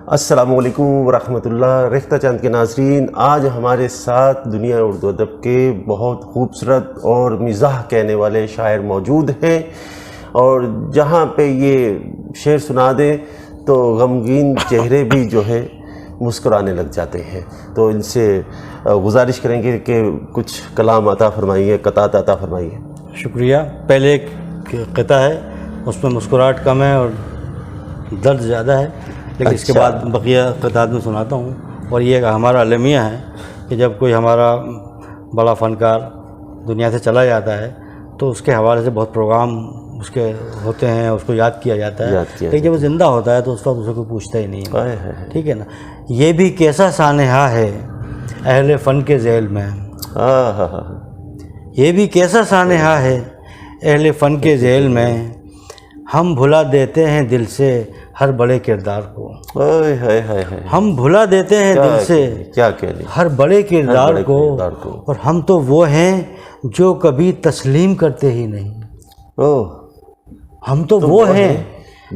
السلام علیکم ورحمۃ اللہ۔ ریختہ چاند کے ناظرین، آج ہمارے ساتھ دنیا اردو ادب کے بہت خوبصورت اور مزاح کہنے والے شاعر موجود ہیں، اور جہاں پہ یہ شعر سنا دیں تو غمگین چہرے بھی جو ہے مسکرانے لگ جاتے ہیں۔ تو ان سے گزارش کریں گے کہ کچھ کلام عطا فرمائیے، قطعات عطا فرمائیے۔ شکریہ۔ پہلے ایک قطعہ ہے، اس میں مسکراہٹ کم ہے اور درد زیادہ ہے، لیکن اس کے بعد بقیہ قطعات میں سناتا ہوں۔ اور یہ ہمارا المیہ ہے کہ جب کوئی ہمارا بڑا فنکار دنیا سے چلا جاتا ہے تو اس کے حوالے سے بہت پروگرام اس کے ہوتے ہیں، اس کو یاد کیا جاتا ہے، لیکن جب وہ زندہ ہوتا ہے تو اس وقت اسے کوئی پوچھتا ہی نہیں ہے، ٹھیک ہے نا۔ یہ بھی کیسا سانحہ ہے اہل فن کے ذیل میں، یہ بھی کیسا سانحہ ہے اہل فن کے ذیل میں، ہم بھلا دیتے ہیں دل سے ہر بڑے کردار کو، ہم بھلا دیتے ہیں دل سے ہر بڑے کردار کو، اور ہم تو وہ ہیں جو کبھی تسلیم کرتے ہی نہیں، ہم تو وہ ہیں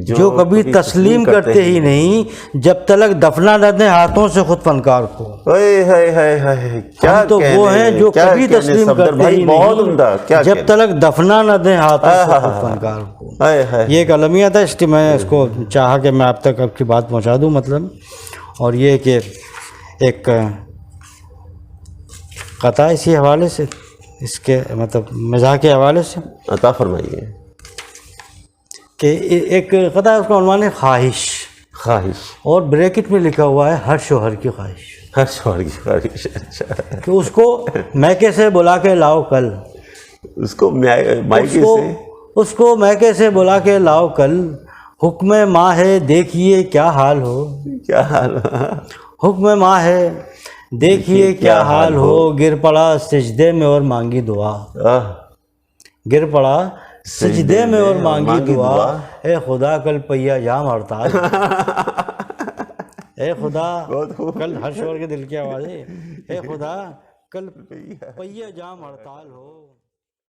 جو کبھی تسلیم کرتے ہی نہیں، جب تلک دفنا نہ دیں ہاتھوں سے خود فنکار کو، ہم تو وہ ہیں جو کبھی تسلیم کرتے ہی نہیں، جب تلک دفنا نہ دیں ہاتھوں سے خود فنکار کو۔ یہ ایک المیہ تھا، اس لیے میں اس کو چاہا کہ میں آپ تک آپ کی بات پہنچا دوں، مطلب۔ اور یہ کہ ایک قطعہ اسی حوالے سے، اس کے مطلب مزاح کے حوالے سے عطا فرمائیے کہ ایک قطعہ اس کا عنوان ہے خواہش، اور بریکٹ میں لکھا ہوا ہے ہر شوہر کی خواہش، ہر شوہر کی خواہش۔ اچھا، کہ اس کو میکے سے بلا کے لاؤ کل، اس کو مائکے سے، اس کو میکے سے بلا کے لاؤ کل، حکم ماں ہے دیکھیے کیا حال ہو، کیا حال، حکم ماں ہے دیکھیے کیا حال ہو، گر پڑا سجدے میں اور مانگی دعا، گر پڑا سجدے میں اور مانگی دعا، اے خدا کل پہیا جام ہڑتال، اے خدا کل، ہر شوہر کے دل کی آواز ہے، اے خدا کل پہیا جام ہڑتال ہو۔